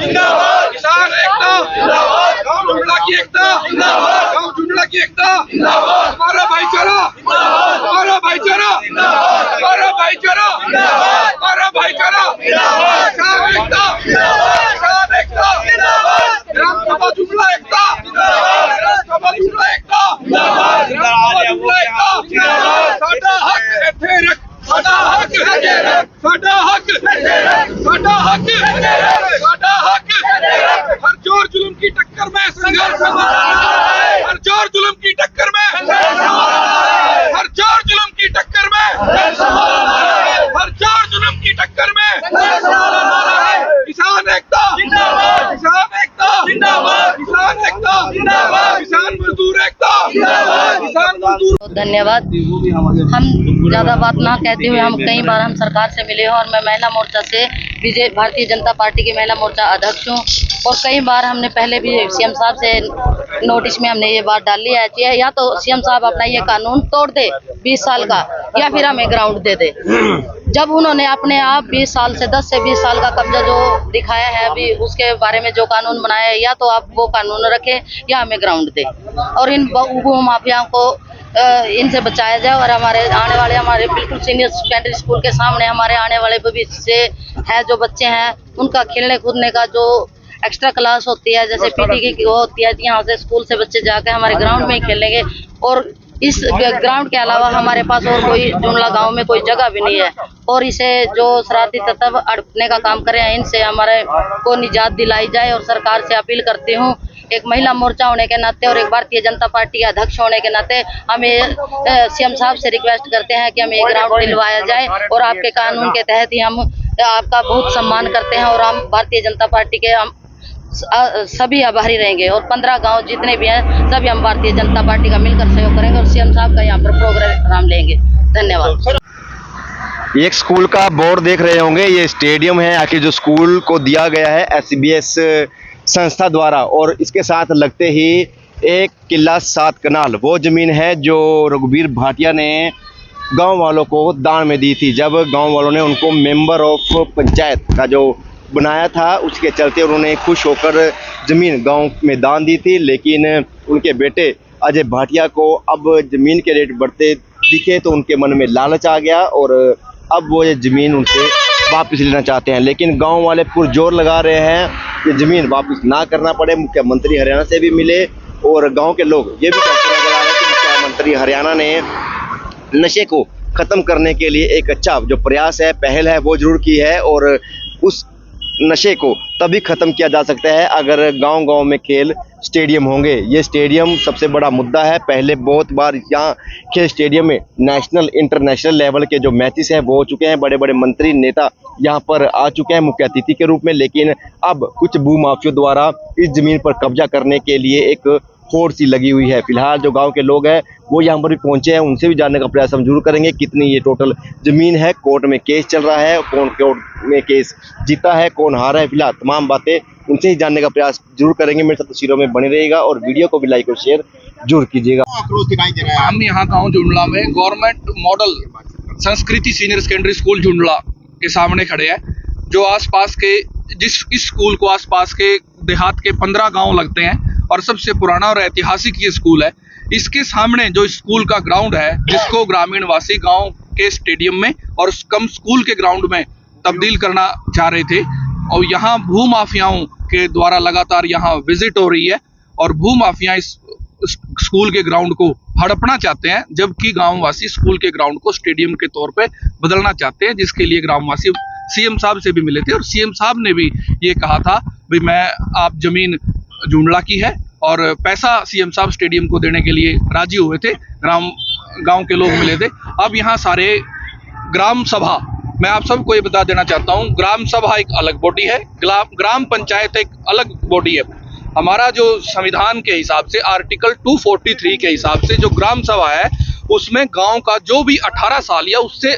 जिंदाबाद, किसान एकता जिंदाबाद, गांव जुड़ला की एकता जिंदाबाद, गांव जुड़ला की एकता जिंदाबाद, हमारा भाईचारा जिंदाबाद, हमारा भाईचारा जिंदाबाद, हमारा भाईचारा जिंदाबाद, हमारा भाईचारा जिंदाबाद, किसान एकता जिंदाबाद, किसान एकता जिंदाबाद, ग्राम सभा जुड़ला एकता जिंदाबाद, ग्राम सभा जुड़ला एकता जिंदाबाद, ग्राम सभा जुड़ला एकता जिंदाबाद, साडा हक इत्थे रख, साडा हक इत्थे रख, साडा हक इत्थे रख, साडा हक इत्थे रख, साडा हक इत्थे रख, हर जोर जुल्म की टक्कर में संघर्ष हमारा है, हर जोर जुल्म की टक्कर में संघर्ष हमारा है, हर जोर जुल्म की टक्कर में संघर्ष हमारा है, हर जोर जुल्म की टक्कर में संघर्ष हमारा है, किसान एकता जिंदाबाद, किसान एकता जिंदाबाद, किसान एकता जिंदाबाद, किसान मजदूर एकता जिंदाबाद, किसान मजदूर। धन्यवाद। हम ज्यादा बात ना कहते हुए हम कई बार हम सरकार से मिले हैं और मैं महिला मोर्चा से भारतीय जनता पार्टी की महिला मोर्चा अध्यक्ष हूँ और कई बार हमने पहले भी सीएम साहब से नोटिस में हमने ये बात डाली है या तो सीएम साहब अपना ये कानून तोड़ दे 20 साल का या फिर हमें ग्राउंड दे दे। जब उन्होंने अपने आप 20 साल से 10 से 20 साल का कब्जा जो दिखाया है अभी उसके बारे में जो कानून बनाया है या तो आप वो कानून रखें या हमें ग्राउंड दे और इन भू माफियाओं को इनसे बचाया जाए और हमारे आने वाले हमारे बिल्कुल सीनियर सेकेंडरी स्कूल के सामने हमारे आने वाले भविष्य से है जो बच्चे हैं उनका खेलने कूदने का जो एक्स्ट्रा क्लास होती है जैसे पीटी की होती है यहाँ से स्कूल से बच्चे जाकर हमारे ग्राउंड में ही खेलेंगे और इस ग्राउंड के अलावा हमारे पास और कोई जुमला गांव में कोई जगह भी नहीं है और इसे जो शरारती तत्व अड़पने का काम कर रहे हैं इनसे हमारे को निजात दिलाई जाए और सरकार से अपील करती हूँ एक महिला मोर्चा होने के नाते और एक भारतीय जनता पार्टी के अध्यक्ष होने के नाते हमें सीएम साहब से रिक्वेस्ट करते हैं कि हमें एक ग्राउंड दिलवाया जाए और आपके कानून के तहत ही हम आपका बहुत सम्मान करते हैं और हम भारतीय जनता पार्टी के हम सभी आभारी रहेंगे और 15 गांव जितने भी हैं सभी हम भारतीय जनता पार्टी का मिलकर सहयोग करेंगे और सीएम साहब का यहाँ पर प्रोग्राम लेंगे। धन्यवाद। एक स्कूल का बोर्ड देख रहे होंगे, ये स्टेडियम है आखिर जो स्कूल को दिया गया है SBS संस्था द्वारा और इसके साथ लगते ही एक किला 7 कनाल वो जमीन है जो रघुवीर भाटिया ने गांव वालों को दान में दी थी। जब गांव वालों ने उनको मेंबर ऑफ पंचायत का जो बनाया था उसके चलते उन्होंने खुश होकर ज़मीन गांव में दान दी थी, लेकिन उनके बेटे अजय भाटिया को अब ज़मीन के रेट बढ़ते दिखे तो उनके मन में लालच आ गया और अब वो ये ज़मीन उनसे वापस लेना चाहते हैं। लेकिन गांव वाले पुरजोर लगा रहे हैं कि ज़मीन वापस ना करना पड़े। मुख्यमंत्री हरियाणा से भी मिले और गाँव के लोग ये भी कहते नजर आ रहे हैं कि मुख्यमंत्री हरियाणा ने नशे को ख़त्म करने के लिए एक अच्छा जो प्रयास है पहल है वो जरूर की है और उस नशे को तभी ख़त्म किया जा सकता है अगर गांव-गांव में खेल स्टेडियम होंगे। ये स्टेडियम सबसे बड़ा मुद्दा है। पहले बहुत बार यहाँ खेल स्टेडियम में नेशनल इंटरनेशनल लेवल के जो मैचेस हैं वो हो चुके हैं, बड़े बड़े मंत्री नेता यहाँ पर आ चुके हैं मुख्य अतिथि के रूप में, लेकिन अब कुछ भूमाफियों द्वारा इस ज़मीन पर कब्जा करने के लिए एक होड़ सी लगी हुई है। फिलहाल जो गांव के लोग हैं वो यहाँ पर भी पहुंचे हैं, उनसे भी जानने का प्रयास हम जरूर करेंगे कितनी ये टोटल ज़मीन है। कोर्ट में केस चल रहा है, कौन कोर्ट में केस जीता है कौन हारा है, फिलहाल तमाम बातें उनसे ही जानने का प्रयास जरूर करेंगे। मेरे साथ तस्वीरों में बने रहेगा और वीडियो को भी लाइक और शेयर जरूर कीजिएगा। हम यहाँ गाँव जुंडला में गवर्नमेंट मॉडल संस्कृति सीनियर सेकेंडरी स्कूल जुंडला के सामने खड़े हैं जो आसपास के इस स्कूल को आसपास के देहात के 15 गाँव लगते हैं और सबसे पुराना और ऐतिहासिक ये स्कूल है। इसके सामने जो स्कूल का ग्राउंड है जिसको ग्रामीण वासी गांव के स्टेडियम में और कम स्कूल के ग्राउंड में तब्दील करना चाह रहे थे और यहाँ भू माफियाओं के द्वारा लगातार यहाँ विजिट हो रही है और भू माफिया इस स्कूल के ग्राउंड को हड़पना चाहते हैं, जबकि गांववासी स्कूल के ग्राउंड को स्टेडियम के तौर पे बदलना चाहते हैं, जिसके लिए ग्रामवासी सीएम साहब से भी मिले थे और सीएम साहब ने भी ये कहा था भाई मैं आप जमीन जुंडला की है और पैसा सीएम साहब स्टेडियम को देने के लिए राजी हुए थे। गांव के लोग मिले थे। अब यहाँ सारे ग्राम सभा, मैं आप सबको ये बता देना चाहता हूँ, ग्राम सभा एक अलग बॉडी है, ग्राम पंचायत एक अलग बॉडी है। हमारा जो संविधान के हिसाब से आर्टिकल 243 के हिसाब से जो ग्राम सभा है उसमें गांव का जो भी 18 साल या उससे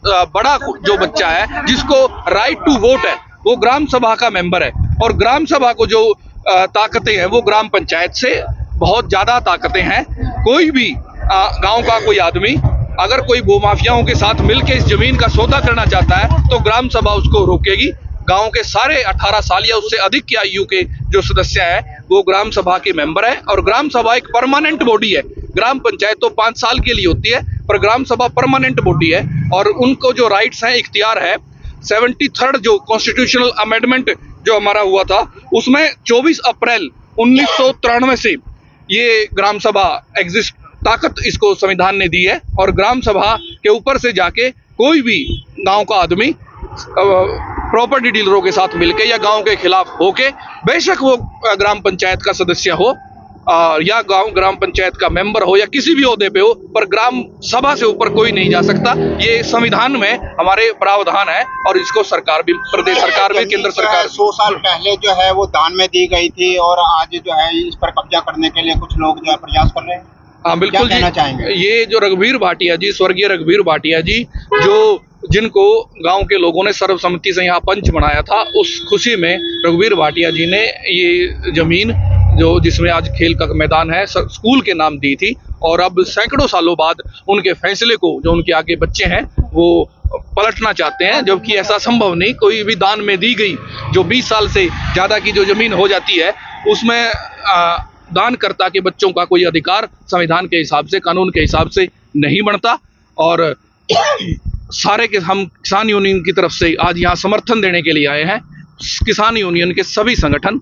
बड़ा जो बच्चा है जिसको राइट टू वोट है वो ग्राम सभा का मेंबर है और ग्राम सभा को जो ताकतें हैं वो ग्राम पंचायत से बहुत ज्यादा ताकतें हैं। कोई भी गांव का कोई आदमी अगर कोई भूमाफियाओं के साथ मिलकर इस जमीन का सौदा करना चाहता है तो ग्राम सभा उसको रोकेगी। गांव के सारे 18 साल या उससे अधिक की आयु के जो सदस्य हैं वो ग्राम सभा के मेंबर हैं। और ग्राम सभा एक परमानेंट बॉडी है। ग्राम पंचायत तो 5 साल के लिए होती है, पर ग्राम सभा परमानेंट बॉडी है और उनको जो राइट्स हैं, इख्तियार है। 73rd जो कॉन्स्टिट्यूशनल अमेंडमेंट जो हमारा हुआ था उसमें 24 अप्रैल 1993 से ये ग्राम सभा एग्जिस्ट, ताकत इसको संविधान ने दी है। और ग्राम सभा के ऊपर से जाके कोई भी गांव का आदमी प्रॉपर्टी डीलरों के साथ मिलके या गांव के खिलाफ होके, बेशक वो ग्राम पंचायत का सदस्य हो या ग्राम पंचायत का मेंबर हो या किसी भी ओहदे पे हो, पर ग्राम सभा से ऊपर कोई नहीं जा सकता। ये संविधान में हमारे प्रावधान है और इसको सरकार भी, प्रदेश सरकार भी, केंद्र सरकार 100 साल पहले जो है वो दान में दी गई थी और आज जो है इस पर कब्जा करने के लिए कुछ लोग जो है प्रयास कर रहे हैं। हाँ बिल्कुल जी, ये जो रघुवीर भाटिया जी, स्वर्गीय रघुवीर भाटिया जी, जो जिनको गांव के लोगों ने सर्वसम्मति से यहाँ पंच बनाया था, उस खुशी में रघुवीर भाटिया जी ने ये जमीन जो जिसमें आज खेल का मैदान है स्कूल के नाम दी थी। और अब सैकड़ों सालों बाद उनके फैसले को जो उनके आगे बच्चे हैं वो पलटना चाहते हैं, जबकि ऐसा संभव नहीं। कोई भी दान में दी गई जो 20 साल से ज़्यादा की जो जमीन हो जाती है उसमें दानकर्ता के बच्चों का कोई अधिकार संविधान के हिसाब से, कानून के हिसाब से नहीं बनता। और सारे के हम किसान यूनियन की तरफ से आज यहाँ समर्थन देने के लिए आए हैं। किसान यूनियन के सभी संगठन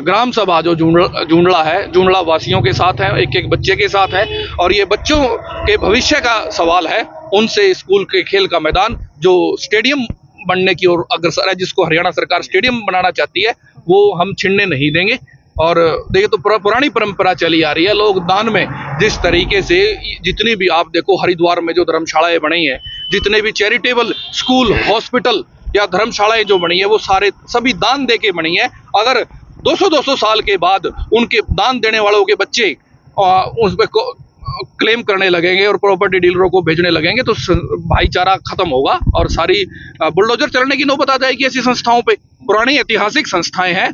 ग्राम सभा जो जूंडला है, जूंडला वासियों के साथ है, एक एक बच्चे के साथ है। और ये बच्चों के भविष्य का सवाल है। उनसे स्कूल के खेल का मैदान जो स्टेडियम बनने की ओर अग्रसर है, जिसको हरियाणा सरकार स्टेडियम बनाना चाहती है, वो हम छीनने नहीं देंगे। और देखिए तो पुरानी परंपरा चली आ रही है। लोग दान में जिस तरीके से, जितनी भी आप देखो हरिद्वार में जो धर्मशालाएं बनी है, जितने भी चैरिटेबल स्कूल, हॉस्पिटल या धर्मशालाएं जो बनी है, वो सारे सभी दान दे के बनी है। अगर 200-200 साल के बाद उनके दान देने वालों के बच्चे उस पर क्लेम करने लगेंगे और प्रॉपर्टी डीलरों को भेजने लगेंगे तो भाईचारा खत्म होगा और सारी बुलडोजर चलने की नौबत आ जाएगी ऐसी संस्थाओं पे। पुरानी ऐतिहासिक संस्थाएं हैं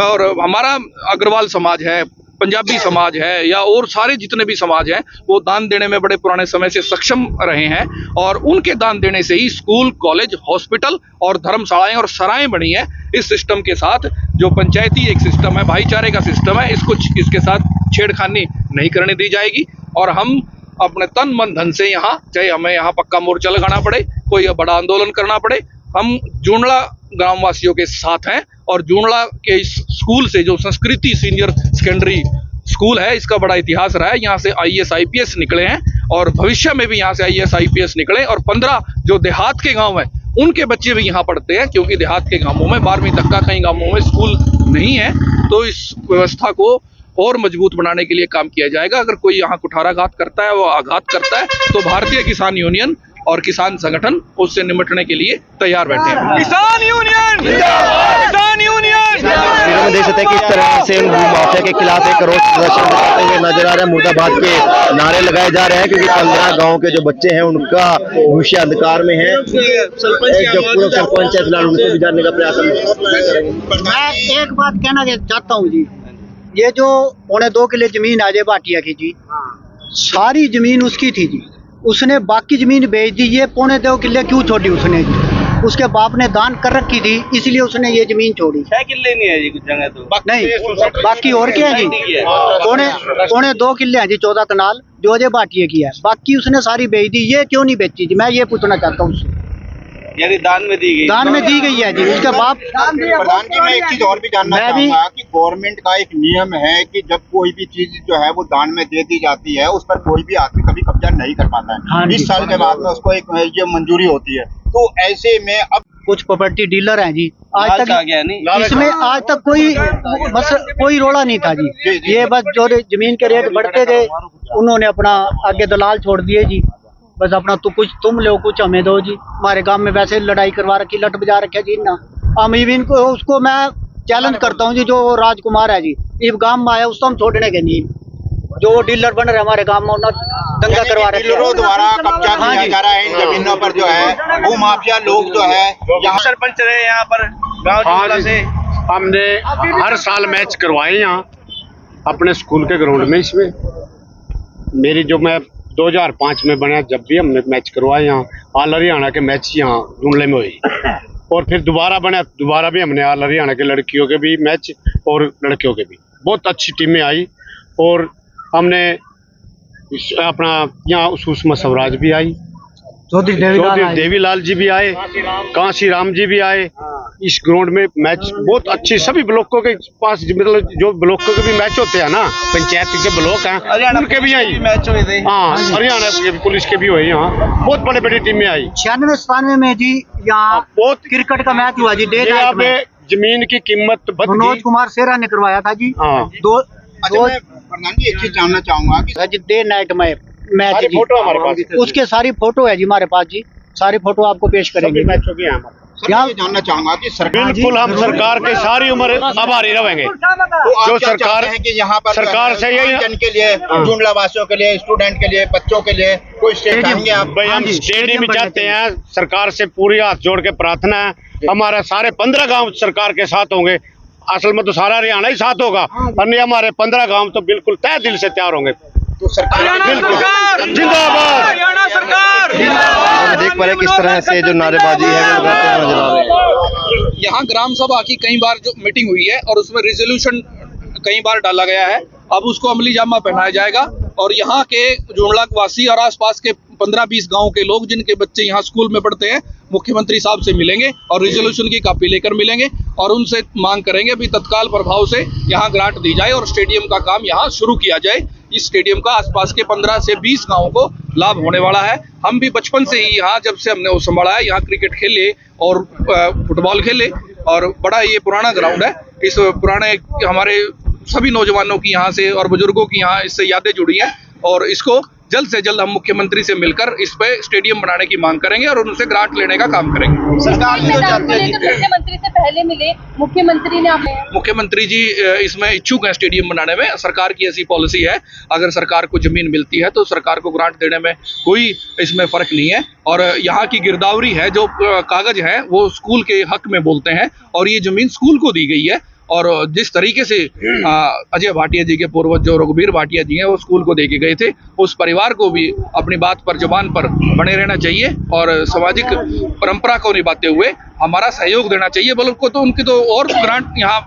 और हमारा अग्रवाल समाज है, पंजाबी समाज है या और सारे जितने भी समाज हैं, वो दान देने में बड़े पुराने समय से सक्षम रहे हैं। और उनके दान देने से ही स्कूल, कॉलेज, हॉस्पिटल और धर्मशालाएं और सराएं बनी है। इस सिस्टम के साथ जो पंचायती एक सिस्टम है, भाईचारे का सिस्टम है, इसके साथ छेड़खानी नहीं करने दी जाएगी। और हम अपने तन मन धन से यहाँ, चाहे हमें यहाँ पक्का मोर्चा लगाना पड़े, कोई बड़ा आंदोलन करना पड़े, हम जूंडला ग्रामवासियों के साथ हैं। और जूंडला के इस स्कूल से जो संस्कृति सीनियर सेकेंडरी स्कूल है, इसका बड़ा इतिहास रहा है। यहाँ से IAS IPS निकले हैं और भविष्य में भी यहाँ से IAS IPS निकले। और 15 जो देहात के गांव हैं उनके बच्चे भी यहाँ पढ़ते हैं, क्योंकि देहात के गांवों में 12वीं तक का कई गांवों में स्कूल नहीं है। तो इस व्यवस्था को और मजबूत बनाने के लिए काम किया जाएगा। अगर कोई यहाँ कुठाराघात करता है, वो आघात करता है, तो भारतीय किसान यूनियन और किसान संगठन उससे निपटने के लिए तैयार बैठे हैं। किसान यूनियन जिंदाबाद, किसान यूनियन। में देख सकते हैं किस तरह से भूमाफिया के खिलाफ एक रोष प्रदर्शन करते हुए नजर आ रहे हैं। मुर्दाबाद के नारे लगाए जा रहे हैं क्योंकि 15 गांव के जो बच्चे हैं उनका भविष्य अंधकार में है। जो पूर्व सरपंच है फिलहाल उनको भी जानने का प्रयास करेंगे। मैं एक बात कहना चाहता हूँ जी, ये जो 2.25 किले जमीन अजय भाटिया की जी, सारी जमीन उसकी थी जी, उसने बाकी जमीन बेच दी। ये 2.25 किले क्यों छोड़ी उसने जी? उसके बाप ने दान कर रखी थी, इसलिए उसने ये जमीन छोड़ी। 6 किले नहीं है जी कुछ जगह तो नहीं, बाकी और क्या है जी? 2.25 किले हैं जी, 14 कनाल जो अजय भाटिया की है, बाकी उसने सारी बेच दी। ये क्यों नहीं बेची जी? मैं ये पूछना चाहता हूँ उससे। यानी दान में दी गई, दान में दी गई है जी उसके बाप। प्रधान जी, मैं एक चीज और भी जानना चाहूंगा कि गवर्नमेंट का एक नियम है कि जब कोई भी चीज जो है वो दान में दे दी जाती है, उस पर कोई भी आदमी कभी कब्जा नहीं कर पाता है। 20 साल के बाद में उसको एक ये मंजूरी होती है। तो ऐसे में अब कुछ प्रॉपर्टी डीलर हैं जी, आज आ तक गया नहीं, इसमें आज तक कोई रोड़ा नहीं था जी। ये बस जो जमीन के रेट बढ़ते गए, उन्होंने अपना आगे दलाल छोड़ दिए जी। बस अपना कुछ तुम लो, कुछ हमें दो जी। हमारे गांव में वैसे लड़ाई करवा रखी, लट बजा रखे जी ना। हम इवन को उसको मैं चैलेंज करता हूँ जी, जो राजकुमार है जी, इस गांव में आया उसको हम छोड़ने के नहीं। जो वो डीलर बन रहे हमारे गांव में, उन्होंने दंगा करवा रखे। डीलरों द्वारा कब्जा किया जा रहा है इन जमीनों पर, जो है वो माफिया लोग जो है यहाँ सरपंच रहे यहाँ पर गाँव जूंडला से। हमने हर साल मैच करवाए यहाँ अपने स्कूल के ग्राउंड में। इसमें मेरी जो मैं 2005 में बना, जब भी हमने मैच करवाए यहाँ, ऑल हरियाणा के मैच यहाँ जूंडले में हुई। और फिर दोबारा बना, दोबारा भी हमने हरियाणा के लड़कियों के भी मैच और लड़कियों के भी बहुत अच्छी टीमें आई। और हमने अपना यहाँ सुषमा स्वराज भी आई, चौधरी देवीलाल जी भी आए, कांसी राम जी भी आए। इस ग्राउंड में मैच बहुत अच्छे, सभी ब्लॉकों के पास, मतलब जो ब्लॉकों के भी मैच होते हैं ना, पंचायत के ब्लॉक हैं उनके भी आई मैच हुए थे। हाँ, हरियाणा के पुलिस के भी हुए, यहाँ बहुत बड़े बड़ी टीमें आई। 96-97 में जी यहाँ बहुत क्रिकेट का मैच हुआ जी, डे नाइट में। जमीन की कीमत मनोज कुमार सेरा ने करवाया था जी। हाँ, मैं प्रधान जी एक चीज जानना चाहूंगा कि डे नाइट में मैच जी, फोटो हमारे पास, उसके सारी फोटो है जी हमारे पास जी, सारी फोटो आपको पेश करेंगे। मैचों की हमारे मैं ये जानना चाहूंगा कि सरकार बिल्कुल हम सरकार के सारी उम्र आभारी रहेंगे। तो जो आप क्या सरकार चाहते हैं कि यहाँ पर सरकार से यही जन के लिए, जुमला वासियों के लिए, स्टूडेंट के लिए, बच्चों के लिए कोई स्टेट चाहेंगे आप? भाई हम स्टेडियम में चाहते हैं, सरकार से पूरी हाथ जोड़ के प्रार्थना है, हमारा सारे 15 गांव सरकार के साथ होंगे। असल में तो सारा हरियाणा ही साथ होगा, और हमारे 15 गांव तो बिल्कुल तय दिल से तैयार होंगे। तो सरकार जिंदाबाद, हरियाणा सरकार। देख पा रहे किस तरह से जो नारेबाजी है वो लगाते हुए नजर आ रहे हैं। यहाँ ग्राम सभा की कई बार जो मीटिंग हुई है और उसमें रिजोल्यूशन कई बार डाला गया है, अब उसको अमली जामा पहनाया जाएगा। और यहाँ के जुमला वासी और आसपास के 15-20 गांव के लोग जिनके बच्चे यहाँ स्कूल में पढ़ते हैं, मुख्यमंत्री साहब से मिलेंगे और रिजोल्यूशन की कॉपी लेकर मिलेंगे और उनसे मांग करेंगे भी तत्काल प्रभाव से यहाँ ग्रांट दी जाए और स्टेडियम का काम यहाँ शुरू किया जाए। इस स्टेडियम का आसपास के 15 से 20 गांवों को लाभ होने वाला है। हम भी बचपन से ही यहाँ, जब से हमने संभाला है, यहाँ क्रिकेट खेले और फुटबॉल खेले और बड़ा ये पुराना ग्राउंड है। इस पुराने हमारे सभी नौजवानों की यहाँ से और बुजुर्गों की यहाँ इससे यादें जुड़ी हैं और इसको जल्द से जल्द हम मुख्यमंत्री से मिलकर इस पे स्टेडियम बनाने की मांग करेंगे और उनसे ग्रांट लेने का काम करेंगे। सरकार जो चाहती है मुख्यमंत्री से पहले मिले, मुख्यमंत्री ने मुख्यमंत्री जी इसमें इच्छुक हैं स्टेडियम बनाने में। सरकार की ऐसी पॉलिसी है, अगर सरकार को जमीन मिलती है तो सरकार को ग्रांट देने में कोई इसमें फर्क नहीं है। और यहाँ की गिरदावरी है, जो कागज है वो स्कूल के हक में बोलते हैं और ये जमीन स्कूल को दी गई है। और जिस तरीके से अजय भाटिया जी के पूर्वज जो रघुवीर भाटिया जी हैं वो स्कूल को दे के गए थे, उस परिवार को भी अपनी बात पर, जुबान पर बने रहना चाहिए और सामाजिक परंपरा को निभाते हुए हमारा सहयोग देना चाहिए। बल्कि उनको तो उनकी तो और ग्रांट, यहाँ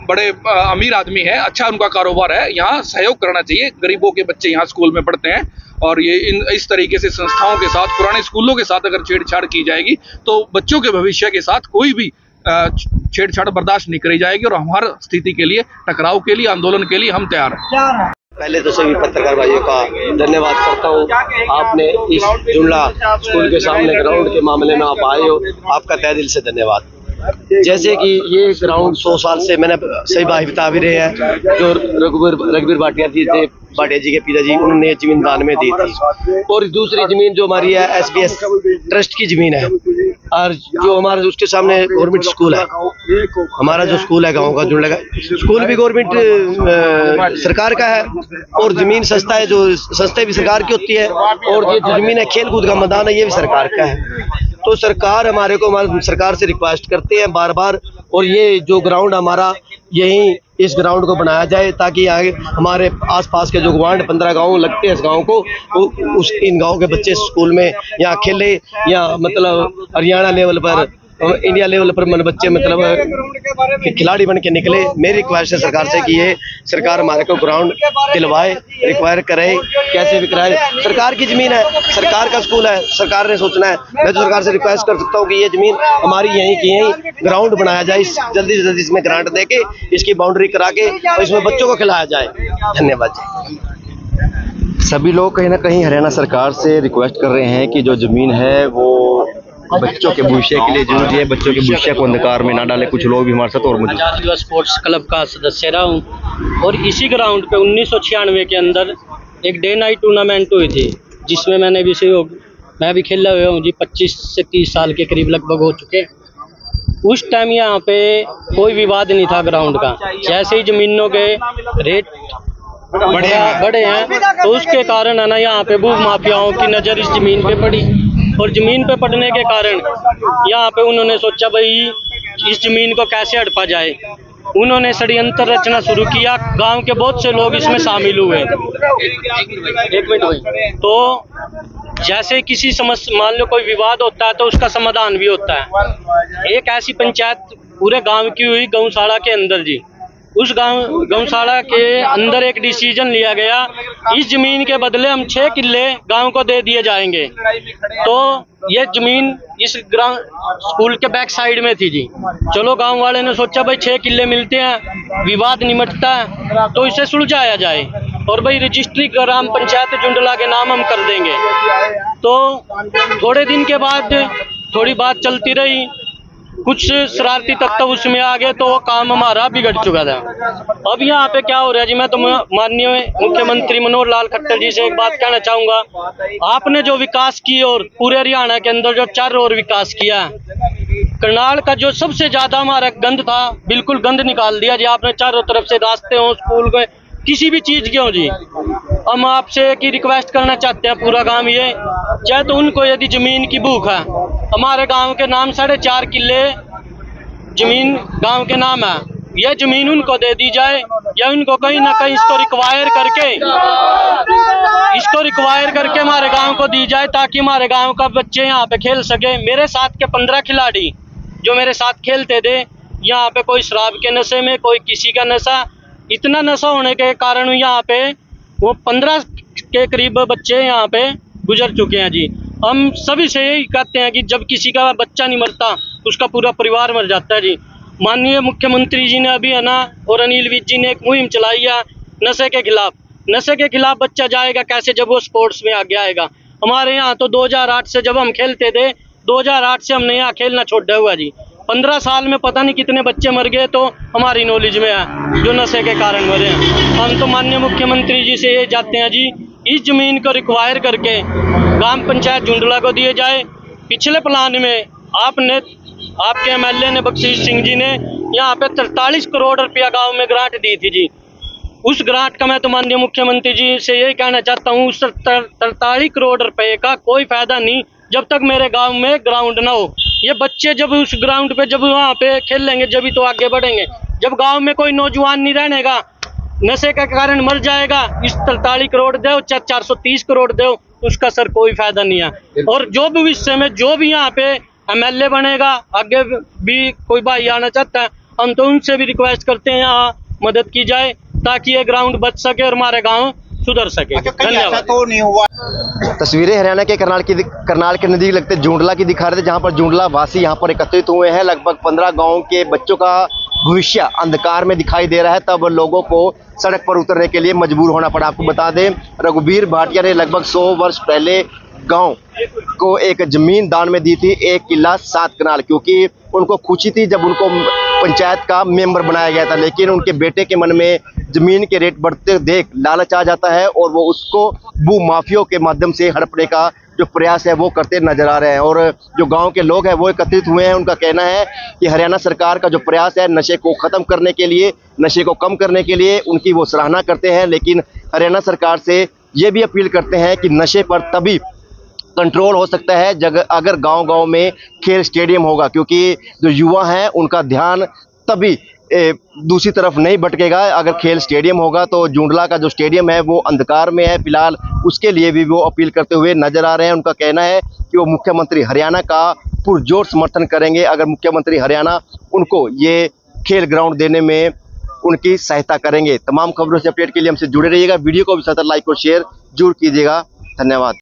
बड़े अमीर आदमी है, अच्छा उनका कारोबार है, यहाँ सहयोग करना चाहिए। गरीबों के बच्चे यहाँ स्कूल में पढ़ते हैं और ये इस तरीके से संस्थाओं के साथ, पुराने स्कूलों के साथ अगर छेड़छाड़ की जाएगी तो बच्चों के भविष्य के साथ कोई भी छेड़छाड़ बर्दाश्त नहीं करी जाएगी और हमारी स्थिति के लिए, टकराव के लिए, आंदोलन के लिए हम तैयार हैं। पहले तो सभी पत्रकार भाइयों का धन्यवाद करता हूँ, आपने इस जुमला स्कूल के सामने ग्राउंड के मामले में आप आए हो, आपका तहे दिल से धन्यवाद। जैसे कि ये ग्राउंड 100 साल से, मैंने सही बात बता भी रहे हैं, जो रघुवीर भाटिया जी थे, भाटिया जी के पिताजी, उन्होंने ये जमीन दान में दी थी। और दूसरी जमीन जो हमारी है SBS ट्रस्ट की जमीन है, और जो हमारे उसके सामने गवर्नमेंट स्कूल है, हमारा जो स्कूल है गांव का जुड़ने का स्कूल भी गवर्नमेंट सरकार का है और जमीन सस्ता है, जो सस्ते भी सरकार की होती है, और ये जो जमीन है खेल कूद का मैदान है ये भी सरकार का है। तो सरकार हमारे सरकार से रिक्वेस्ट करते हैं बार बार, और ये जो ग्राउंड हमारा यहीं इस ग्राउंड को बनाया जाए ताकि आगे हमारे आसपास के जो वार्ड 15 गांव लगते हैं इस गांव को, इन गांव के बच्चे स्कूल में यहाँ खेले, या मतलब हरियाणा लेवल पर, इंडिया लेवल पर मन बच्चे मतलब खिलाड़ी बन के निकले। मेरी रिक्वेस्ट है सरकार से कि ये सरकार हमारे को ग्राउंड दिलवाए, रिक्वायर करे, कैसे भी कराए। सरकार की जमीन है, सरकार का स्कूल है, सरकार ने सोचना है। मैं तो सरकार से रिक्वेस्ट कर सकता हूँ कि ये जमीन हमारी यहीं की यहीं ग्राउंड बनाया जाए, जल्दी से जल्दी इसमें ग्रांट दे के इसकी बाउंड्री करा के और इसमें बच्चों को खिलाया जाए। धन्यवाद। सभी लोग कहीं ना कहीं हरियाणा सरकार से रिक्वेस्ट कर रहे हैं कि जो जमीन है वो बच्चों के भविष्य के लिए जरूरी है, बच्चों के भविष्य को अंधकार में ना डाले। कुछ लोग भी हमारे साथ और मौजूद। आजाद युवा स्पोर्ट्स क्लब का सदस्य रहा हूँ और इसी ग्राउंड पे 1996 के अंदर एक डे नाइट टूर्नामेंट हुई थी, जिसमें मैं भी खेला हुआ हूँ जी। 25 से 30 साल के करीब लगभग हो चुके। उस टाइम यहाँ पे कोई विवाद नहीं था ग्राउंड का। जैसे ही जमीनों के रेट बढ़े हैं तो उसके कारण है ना, यहाँ पे भू माफियाओं की नज़र इस ज़मीन पे पड़ी और ज़मीन पे पड़ने के कारण यहाँ पे उन्होंने सोचा भाई इस ज़मीन को कैसे हड़पा जाए। उन्होंने षड्यंत्र रचना शुरू किया। गांव के बहुत से लोग इसमें शामिल हुए। एक मिनट भाई। तो जैसे किसी समस्या, मान लो कोई विवाद होता है तो उसका समाधान भी होता है। एक ऐसी पंचायत पूरे गांव की हुई गौशाला के अंदर जी, उस गौशाला के अंदर एक डिसीजन लिया गया, इस जमीन के बदले हम 6 किले गांव को दे दिए जाएंगे। तो ये जमीन इस स्कूल के बैक साइड में थी जी। चलो गांव वाले ने सोचा भाई 6 किले मिलते हैं, विवाद निमटता है तो इसे सुलझाया जाए और भाई रजिस्ट्री ग्राम पंचायत जुंडला के नाम हम कर देंगे। तो थोड़े दिन के बाद थोड़ी बात चलती रही, कुछ शरारती तत्व उसमें आ गए तो वो काम हमारा बिगड़ चुका था। अब यहाँ पे क्या हो रहा है जी, मैं तो माननीय मुख्यमंत्री मनोहर लाल खट्टर जी से एक बात कहना चाहूँगा, आपने जो विकास की और पूरे हरियाणा के अंदर जो 4 और विकास किया है, करनाल का जो सबसे ज्यादा हमारा गंद था बिल्कुल गंद निकाल दिया जी आपने। चारों तरफ से रास्ते हो, स्कूल के, किसी भी चीज के हो जी। हम आपसे एक ही रिक्वेस्ट करना चाहते हैं, पूरा गांव ये चाहे तो उनको यदि जमीन की भूख है, हमारे गांव के नाम 4.5 किले जमीन गांव के नाम है, यह जमीन उनको दे दी जाए या उनको कहीं ना कहीं इसको रिक्वायर करके हमारे गांव को दी जाए, ताकि हमारे गांव का बच्चे यहाँ पे खेल सके। मेरे साथ के 15 खिलाड़ी जो मेरे साथ खेलते थे, यहाँ पे कोई शराब के नशे में, कोई किसी का नशा, इतना नशा होने के कारण यहाँ पे वो 15 के करीब बच्चे यहाँ पे गुजर चुके हैं जी। हम सभी से यही कहते हैं कि जब किसी का बच्चा नहीं मरता उसका पूरा परिवार मर जाता है जी। माननीय मुख्यमंत्री जी ने अभी है ना, और अनिल विज जी ने एक मुहिम चलाई है नशे के खिलाफ। नशे के खिलाफ बच्चा जाएगा कैसे जब वो स्पोर्ट्स में आगे आएगा। हमारे यहाँ तो 2008 से जब हम खेलते थे, 2008 से हमने यहाँ खेलना छोड़ा हुआ जी। 15 साल में पता नहीं कितने बच्चे मर गए तो हमारी नॉलेज में है जो नशे के कारण मरे हैं। हम तो माननीय मुख्यमंत्री जी से ये चाहते हैं जी, इस जमीन को रिक्वायर करके ग्राम पंचायत जुंडला को दिए जाए। पिछले प्लान में आपके एमएलए ने, बख्शीश सिंह जी ने, यहाँ पे 43 करोड़ रुपया गाँव में ग्रांट दी थी जी। उस ग्रांट का मैं तो माननीय मुख्यमंत्री जी से यही कहना चाहता हूँ, उस 43 करोड़ रुपए का कोई फायदा नहीं जब तक मेरे गांव में ग्राउंड ना हो। ये बच्चे जब उस ग्राउंड पे, जब वहाँ पे खेलेंगे जब ही तो आगे बढ़ेंगे। जब गांव में कोई नौजवान नहीं रहेगा, नशे के कारण मर जाएगा, इस 43 करोड़ दो चाहे 430 करोड़ दो, उसका सर कोई फायदा नहीं है। और जो भविष्य में जो भी यहाँ पे एमएलए बनेगा, आगे भी कोई भाई आना चाहता है, हम तो उनसे भी रिक्वेस्ट करते हैं यहाँ मदद की जाए ताकि ये ग्राउंड बच सके और हमारे गाँव सुधर सके। धन्यवाद। तो नहीं हुआ। तस्वीरें हरियाणा के करनाल के नजदीक लगते जुंडला की दिखा रहे थे, जहां पर जुंडला वासी यहां पर एकत्रित हुए हैं। लगभग 15 गांव के बच्चों का भविष्य अंधकार में दिखाई दे रहा है, तब लोगों को सड़क पर उतरने के लिए मजबूर होना पड़ा। आपको बता दें, रघुबीर भाटिया ने लगभग 100 वर्ष पहले गांव को एक जमीन दान में दी थी, 1 किला 7 कनाल, क्योंकि उनको खुशी थी जब उनको पंचायत का मेंबर बनाया गया था। लेकिन उनके बेटे के मन में जमीन के रेट बढ़ते देख लालच आ जाता है और वो उसको भू माफियों के माध्यम से हड़पने का जो प्रयास है वो करते नजर आ रहे हैं। और जो गांव के लोग हैं वो एकत्रित हुए हैं। उनका कहना है कि हरियाणा सरकार का जो प्रयास है नशे को खत्म करने के लिए, नशे को कम करने के लिए, उनकी वो सराहना करते हैं। लेकिन हरियाणा सरकार से ये भी अपील करते हैं कि नशे पर तभी कंट्रोल हो सकता है अगर गांव-गांव में खेल स्टेडियम होगा, क्योंकि जो युवा हैं उनका ध्यान तभी दूसरी तरफ नहीं भटकेगा अगर खेल स्टेडियम होगा। तो जुंडला का जो स्टेडियम है वो अंधकार में है फिलहाल, उसके लिए भी वो अपील करते हुए नजर आ रहे हैं। उनका कहना है कि वो मुख्यमंत्री हरियाणा का पुरजोर समर्थन करेंगे अगर मुख्यमंत्री हरियाणा उनको ये खेल ग्राउंड देने में उनकी सहायता करेंगे। तमाम खबरों से अपडेट के लिए हमसे जुड़े रहिएगा। वीडियो को भी साथ लाइक और शेयर जरूर कीजिएगा। धन्यवाद।